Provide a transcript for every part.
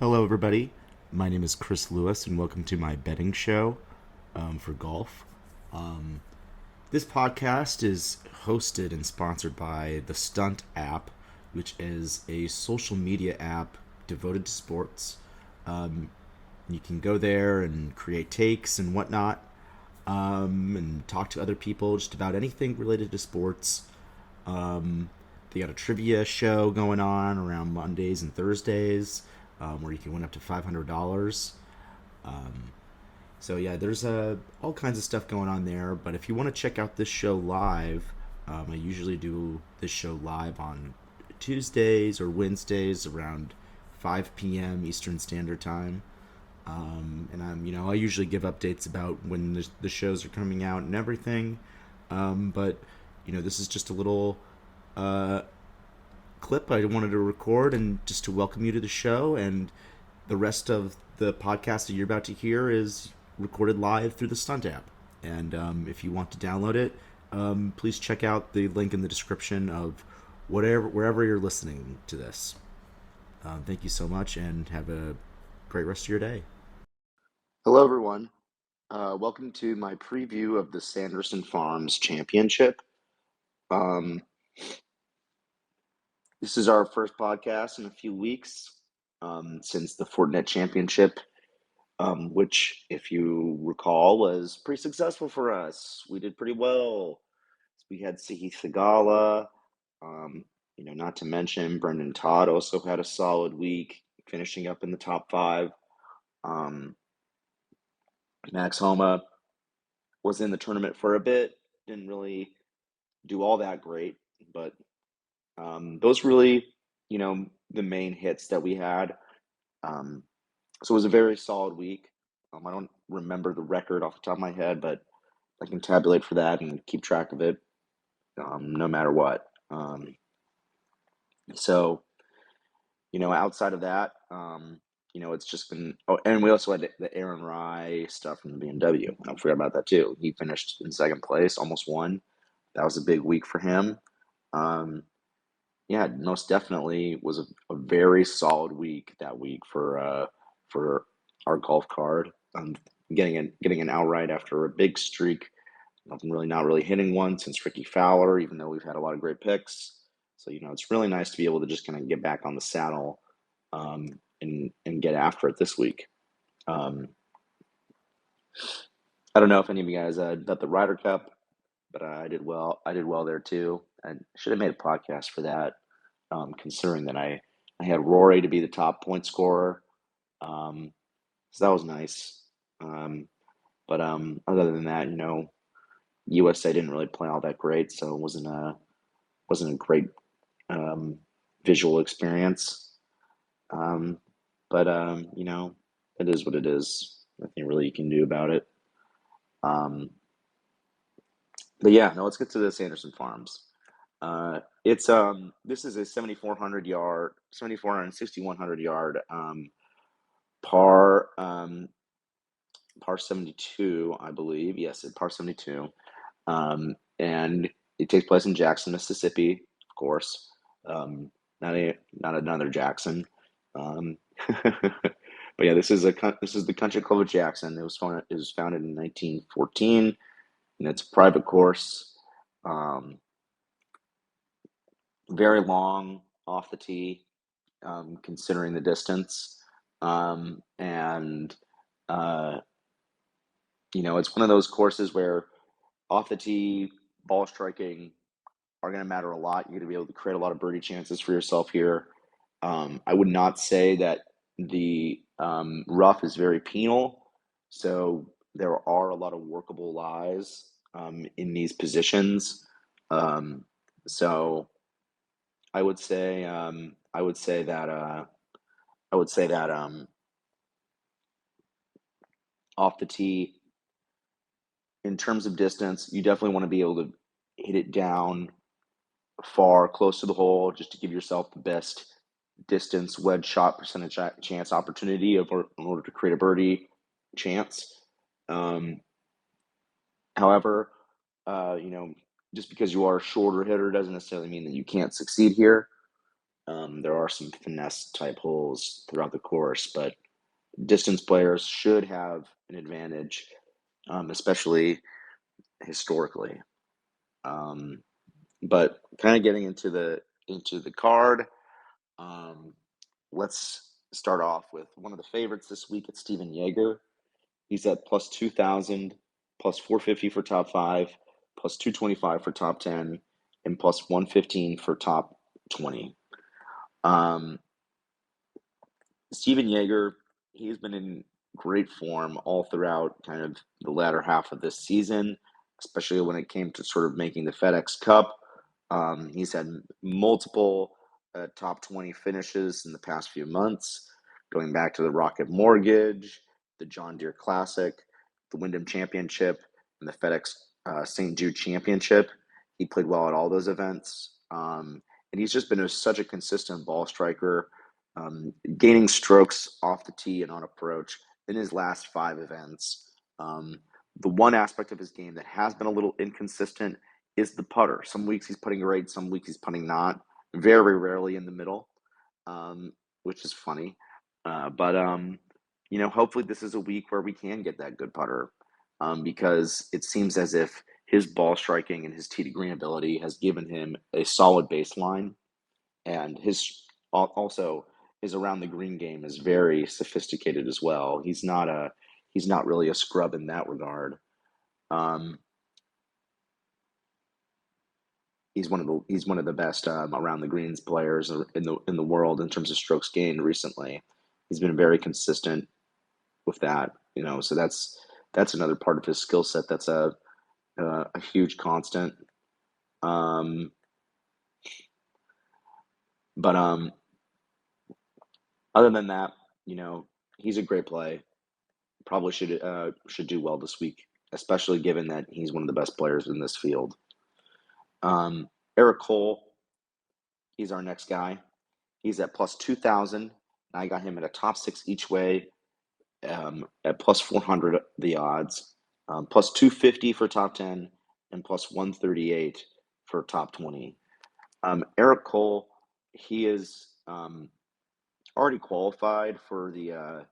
Hello, everybody. My name is Chris Lewis, and welcome to my betting show for golf. Um, this podcast is hosted and sponsored by the Stunt app, which is a social media app devoted to sports. Um, you can go there and create takes and whatnot, and talk to other people just about anything related to sports. Um, they got a trivia show going on around Mondays and Thursdays, where you can win up to $500. Um, so yeah, there's all kinds of stuff going on there. But if you want to check out this show live, I usually do this show live on Tuesdays or Wednesdays around 5 p.m. Eastern Standard Time. And I usually give updates about when the shows are coming out and everything. But this is just a little uh, clip I wanted to record and just to welcome you to the show. And the rest of the podcast that you're about to hear is recorded live through the Stunt app. And if you want to download it, please check out the link in the description of wherever you're listening to this. Thank you so much, and have a great rest of your day. Hello, everyone. Welcome to my preview of the Sanderson Farms Championship. Um, this is our first podcast in a few weeks since the Fortinet Championship, which, if you recall, was pretty successful for us. We did pretty well. We had Sihi Thagala, not to mention Brendan Todd also had a solid week, finishing up in the top five. Um, Max Homa was in the tournament for a bit, didn't really do all that great, but those really, the main hits that we had. Um, so it was a very solid week. I don't remember the record off the top of my head, but I can tabulate for that and keep track of it no matter what. So, outside of that, it's just been. Oh, and we also had the Aaron Rye stuff from the BMW. I forgot about that too. He finished in second place, almost won. That was a big week for him. Um, Yeah, most definitely was a very solid week that week for our golf card. Getting an outright after a big streak. Nothing really not really hitting one since Ricky Fowler, even though we've had a lot of great picks. So it's really nice to be able to just kind of get back on the saddle and get after it this week. Um, I don't know if any of you guys bet the Ryder Cup, but I did well. I did well there too. I should have made a podcast for that, considering that I had Rory to be the top point scorer. So that was nice. But other than that, USA didn't really play all that great, so it wasn't a great um, visual experience. Um, but it is what it is. Nothing really you can do about it. Um, but yeah, no, let's get to the Sanderson Farms. It's this is a 7,400 yard par par 72, I believe. Yes, at par 72. And it takes place in Jackson, Mississippi, of course. Um, not another Jackson. Um, but yeah, this is the Country Club of Jackson. It was founded in 1914, and it's a private course. Um, very long off the tee, considering the distance. And uh, it's one of those courses where off the tee, ball striking are going to matter a lot. You're going to be able to create a lot of birdie chances for yourself here. I would not say that the rough is very penal, so there are a lot of workable lies in these positions. Um, so I would say that off the tee, in terms of distance, you definitely want to be able to hit it down far, close to the hole, just to give yourself the best distance wedge shot percentage chance opportunity in order to create a birdie chance. Um, However, uh, you know, just because you are a shorter hitter doesn't necessarily mean that you can't succeed here. There are some finesse type holes throughout the course, but distance players should have an advantage, especially historically. Um, but kind of getting into the card, um, let's start off with one of the favorites this week. It's Steven Yeager. He's at plus 2,000, plus 450 for top five, plus 225 for top 10, and plus 115 for top 20. Um, Steven Yeager, he's been in great form all throughout kind of the latter half of this season, especially when it came to sort of making the FedEx Cup. He's had multiple top 20 finishes in the past few months, going back to the Rocket Mortgage, the John Deere Classic, the Wyndham Championship, and the FedEx St. Jude Championship. He played well at all those events. And he's just been such a consistent ball striker, gaining strokes off the tee and on approach in his last five events. The one aspect of his game that has been a little inconsistent is the putter. Some weeks he's putting great, some weeks he's putting not. Very rarely in the middle, um, which is funny. But hopefully this is a week where we can get that good putter, because it seems as if his ball striking and his tee to green ability has given him a solid baseline, and his also his around the green game is very sophisticated as well. He's not really a scrub in that regard. Um, he's one of the best around the greens players in the world in terms of strokes gained recently. He's been very consistent with that, so that's another part of his skill set that's a huge constant. Um, but other than that, he's a great play. Probably should do well this week, especially given that he's one of the best players in this field. Um, Eric Cole, he's our next guy. He's at plus 2,000. I got him at a top six each way, at plus 400 the odds, plus 250 for top 10, and plus 138 for top 20. Eric Cole, he is already qualified for the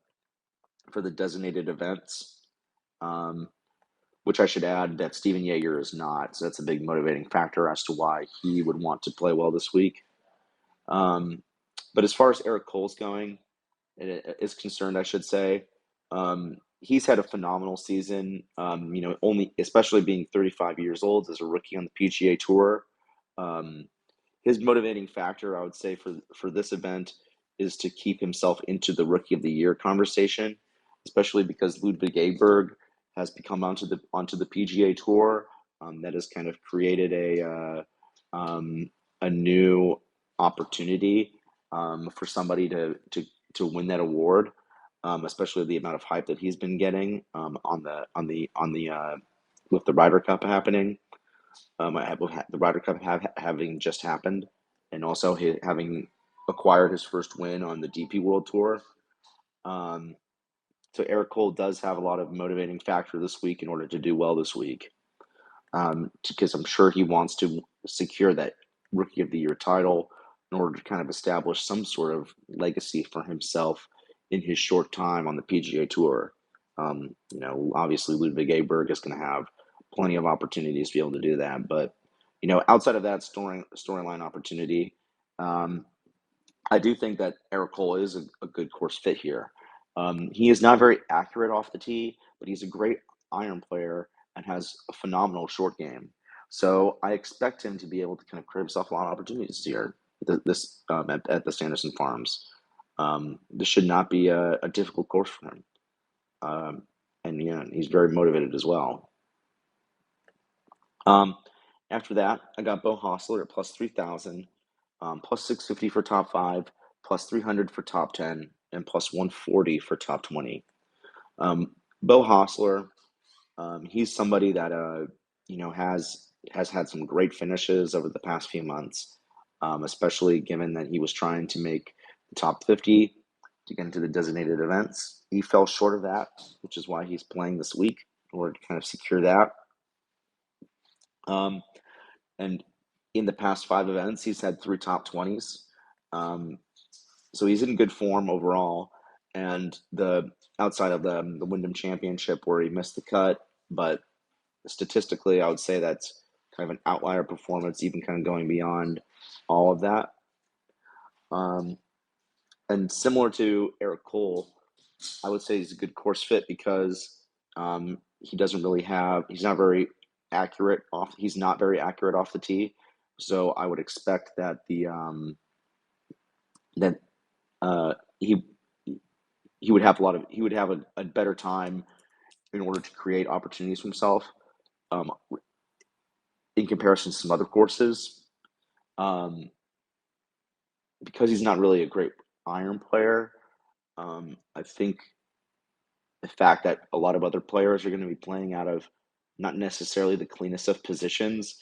designated events, um, which I should add that Steven Yeager is not. So that's a big motivating factor as to why he would want to play well this week. Um, but as far as Eric Cole's going, is concerned, I should say. He's had a phenomenal season. Only especially being 35 years old as a rookie on the PGA Tour. Um, his motivating factor, I would say, for this event is to keep himself into the Rookie of the Year conversation, especially because Ludwig Aberg has become onto the PGA Tour. That has kind of created a new opportunity for somebody to win that award, especially the amount of hype that he's been getting on the with the Ryder Cup happening. The Ryder Cup having just happened, and also having acquired his first win on the DP World Tour. Um, so Eric Cole does have a lot of motivating factor this week in order to do well this week, because I'm sure he wants to secure that Rookie of the Year title in order to kind of establish some sort of legacy for himself in his short time on the PGA Tour. Obviously Ludwig Aberg is going to have plenty of opportunities to be able to do that, but outside of that storyline opportunity, um, I do think that Eric Cole is a good course fit here. He is not very accurate off the tee, but he's a great iron player and has a phenomenal short game. So I expect him to be able to kind of create himself a lot of opportunities here. At the Sanderson Farms. This should not be a difficult course for him, um, and he's very motivated as well. Um, After that, I got Bo Hostler at plus 3,000, plus 650 for top five, plus 300 for top 10, and plus 140 for top 20. Bo Hostler, he's somebody that has had some great finishes over the past few months, especially given that he was trying to make the top 50 to get into the designated events. He fell short of that, which is why he's playing this week in order to kind of secure that. Um, and in the past five events, he's had three top 20s. Um, so he's in good form overall. And the outside of the Wyndham Championship where he missed the cut, but statistically, I would say that's kind of an outlier performance, even kind of going beyond all of that. Um, and similar to Eric Cole, I would say he's a good course fit because he doesn't really have, he's not very accurate off, he's not very accurate off the tee. So I would expect that that uh, he he would have he would have a better time in order to create opportunities for himself um, in comparison to some other courses. Um, because he's not really a great iron player, I think the fact that a lot of other players are going to be playing out of not necessarily the cleanest of positions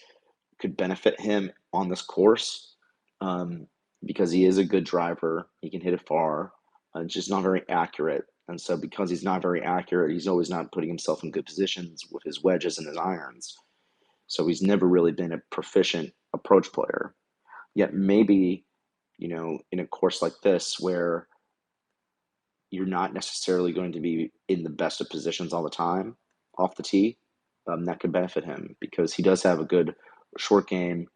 could benefit him on this course um, because he is a good driver. He can hit it far, just not very accurate. And so, because he's not very accurate, he's always not putting himself in good positions with his wedges and his irons. So, he's never really been a proficient approach player. Yet, maybe, in a course like this where you're not necessarily going to be in the best of positions all the time off the tee, that could benefit him because he does have a good short game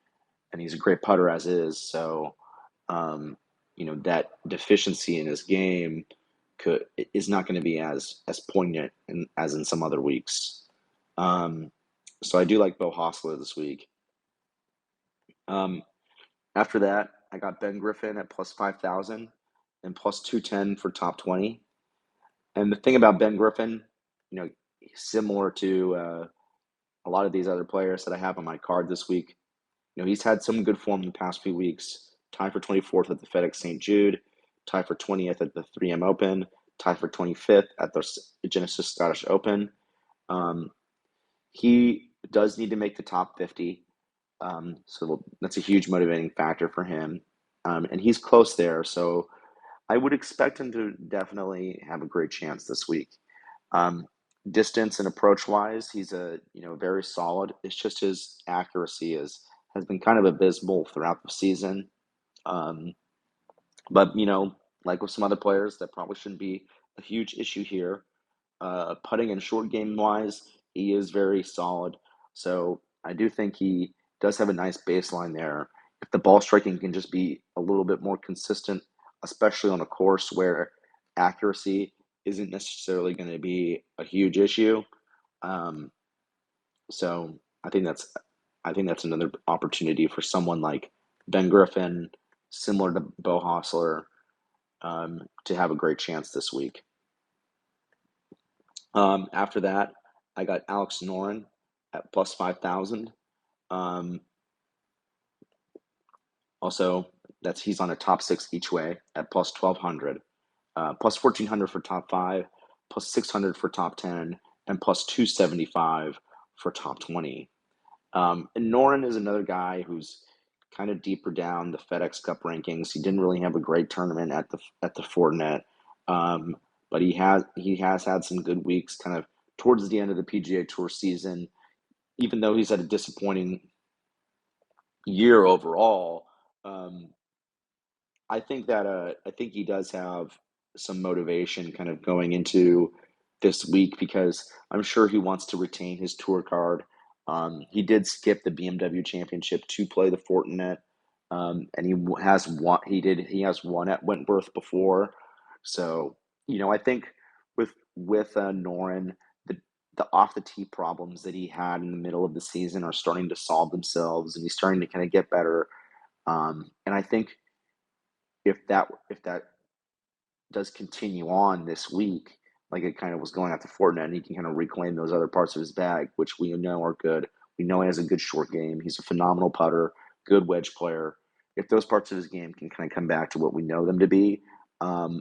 and he's a great putter as is. So, um, that deficiency in his game could is not going to be as poignant as in some other weeks. Um, so I do like Bo Hostler this week. Um, After that, I got Ben Griffin at plus 5,000 and plus 210 for top 20. And the thing about Ben Griffin, similar to a lot of these other players that I have on my card this week, he's had some good form in the past few weeks. Tied for 24th at the FedEx St. Jude, tied for 20th at the 3M Open, tied for 25th at the Genesis Scottish Open. Um, he does need to make the top 50, so that's a huge motivating factor for him. And he's close there, so I would expect him to definitely have a great chance this week. Um, Distance and approach wise, he's a very solid. It's just his accuracy has been kind of abysmal throughout the season. Um, but like with some other players, that probably shouldn't be a huge issue here. Putting and short game wise, he is very solid. So I do think he does have a nice baseline there. If the ball striking can just be a little bit more consistent, especially on a course where accuracy isn't necessarily going to be a huge issue. Um, so I think that's another opportunity for someone like Ben Griffin, similar to Bo Hostler, to have a great chance this week. After that, I got Alex Noren at plus 5,000. Um, Also, he's on a top six each way at plus 1,200, plus 1,400 for top five, plus 600 for top 10, and plus 275 for top 20. And Noren is another guy who's kind of deeper down the FedEx Cup rankings. He didn't really have a great tournament at the Fortinet, um, but he has had some good weeks, kind of towards the end of the PGA Tour season. Even though he's had a disappointing year overall, um, I think he does have some motivation kind of going into this week because I'm sure he wants to retain his tour card. He did skip the BMW Championship to play the Fortinet, and has won. He has won at Wentworth before, so I think with Noren, the off the tee problems that he had in the middle of the season are starting to solve themselves, and he's starting to kind of get better. And I think if that does continue on this week, like it kind of was going at the Fortnite, and he can kind of reclaim those other parts of his bag, which we know are good. We know he has a good short game. He's a phenomenal putter, good wedge player. If those parts of his game can kind of come back to what we know them to be,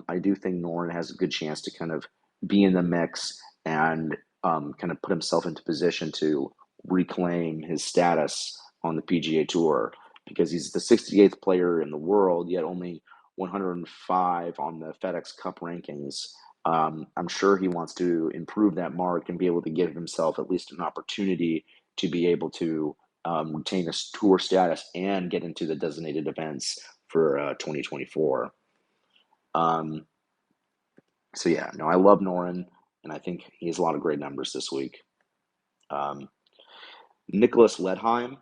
I do think Noren has a good chance to kind of be in the mix and kind of put himself into position to reclaim his status on the PGA Tour because he's the 68th player in the world, yet only 105 on the FedEx Cup rankings. I'm sure he wants to improve that mark and be able to give himself at least an opportunity to be able to retain a tour status and get into the designated events for 2024. Um, so yeah, no, I love Noren, and I think he has a lot of great numbers this week. Um, Nicholas Ledheim,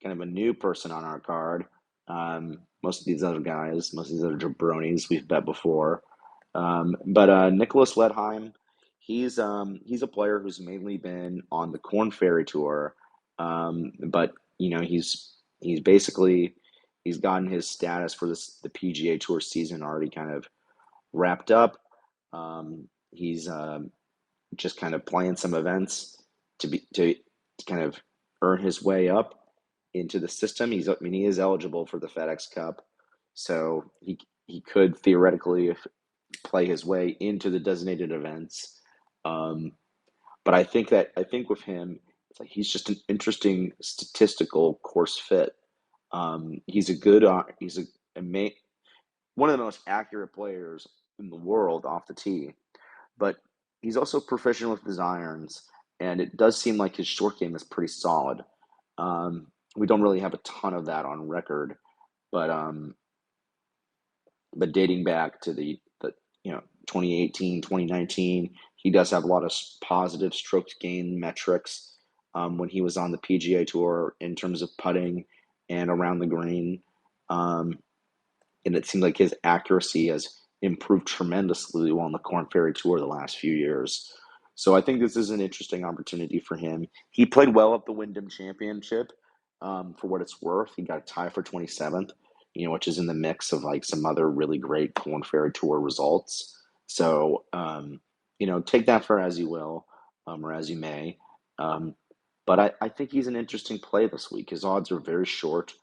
kind of a new person on our card. Most of these other guys, most of these other jabronis we've bet before. But Nicholas Ledheim, he's a player who's mainly been on the Corn Ferry Tour, but he's basically he's gotten his status for the PGA Tour season already kind of wrapped up. He's just kind of playing some events to kind of earn his way up into the system. I mean, he is eligible for the FedEx Cup, so he could theoretically play his way into the designated events. Um, but I think with him, it's like he's just an interesting statistical course fit. He's one of the most accurate players in the world off the tee, but he's also proficient with his irons, and it does seem like his short game is pretty solid. We don't really have a ton of that on record, but dating back to the 2018, 2019, he does have a lot of positive strokes gain metrics when he was on the PGA Tour in terms of putting and around the green. Um, and it seems like his accuracy has improved tremendously on the Corn Ferry Tour the last few years. So I think this is an interesting opportunity for him. He played well at the Wyndham Championship. For what it's worth, he got a tie for 27th, which is in the mix of like some other really great Corn Ferry Tour results. So take that for as you will, or as you may. Um, but I think he's an interesting play this week. His odds are very short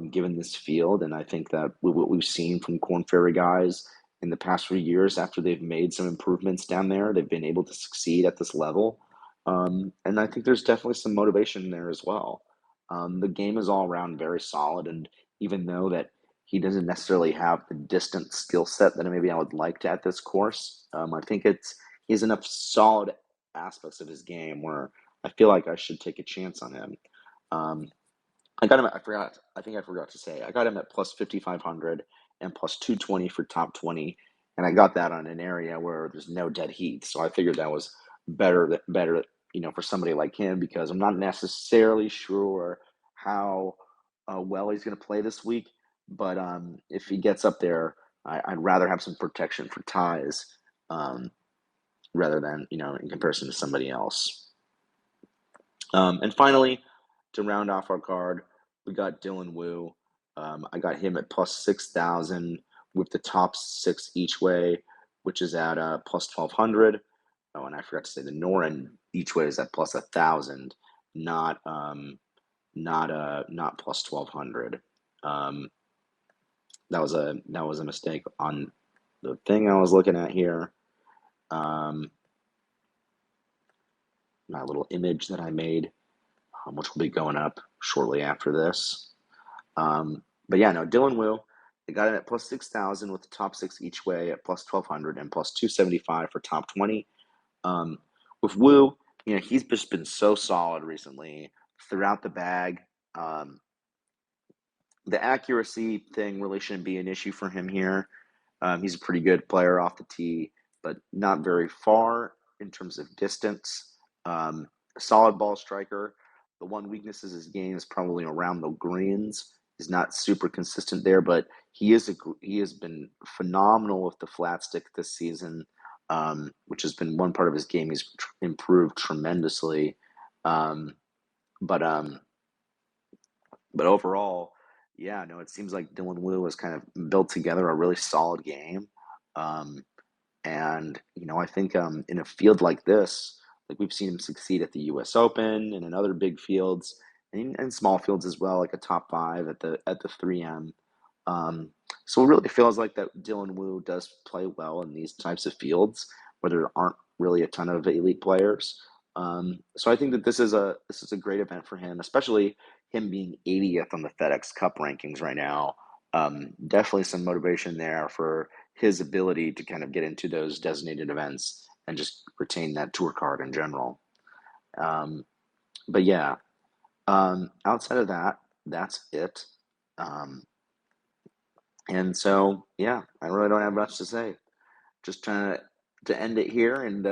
given this field. And I think that what we've seen from Corn Ferry guys in the past few years, after they've made some improvements down there, they've been able to succeed at this level. And I think there's definitely some motivation there as well. The game is all around very solid, and even though that he doesn't necessarily have the distant skill set that maybe I would like to at this course, I think he has enough solid aspects of his game where I feel like I should take a chance on him. Um, I got him. I forgot. I think I forgot to say. I got him at plus 5,500 and plus 220 for top 20, and I got that on an area where there's no dead heat. So I figured that was better, for somebody like him because I'm not necessarily sure how well he's going to play this week. But if he gets up there, I'd rather have some protection for ties um, rather than in comparison to somebody else. And finally, to round off our card, we got Dylan Wu. I got him at plus 6,000 with the top six each way, which is at plus 1,200. Oh, and I forgot to say the Noren each way is at plus 1,000, not not plus 1,200. Um, that was a mistake on the thing I was looking at here. Um, my little image that I made, which will be going up shortly after this. But yeah, no, Dylan Wu, they got it at plus 6,000 with the top six each way at plus 1,200 and plus 275 for top 20. Um, with Wu, he's just been so solid recently throughout the bag. Um, the accuracy thing really shouldn't be an issue for him here. He's a pretty good player off the tee, but not very far in terms of distance. Solid ball striker. The one weakness is his game is probably around the greens. He's not super consistent there, but he has been phenomenal with the flat stick this season, which has been one part of his game. He's improved tremendously, um, but overall, yeah, no, it seems like Dylan Wu has kind of built together a really solid game. Um, and I think in a field like this, like we've seen him succeed at the U.S. Open and in other big fields and small fields as well, like a top five at the 3M. So it really feels like that Dylan Wu does play well in these types of fields where there aren't really a ton of elite players. So I think that this is a great event for him, especially him being 80th on the FedEx Cup rankings right now. Definitely some motivation there for his ability to kind of get into those designated events and just retain that tour card in general. Um, but yeah, outside of that, that's it. Um, And so, yeah, I really don't have much to say. Just trying to end it here, and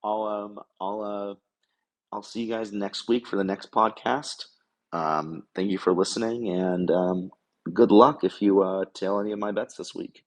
I'll I'll see you guys next week for the next podcast. Thank you for listening, and good luck if you tail any of my bets this week.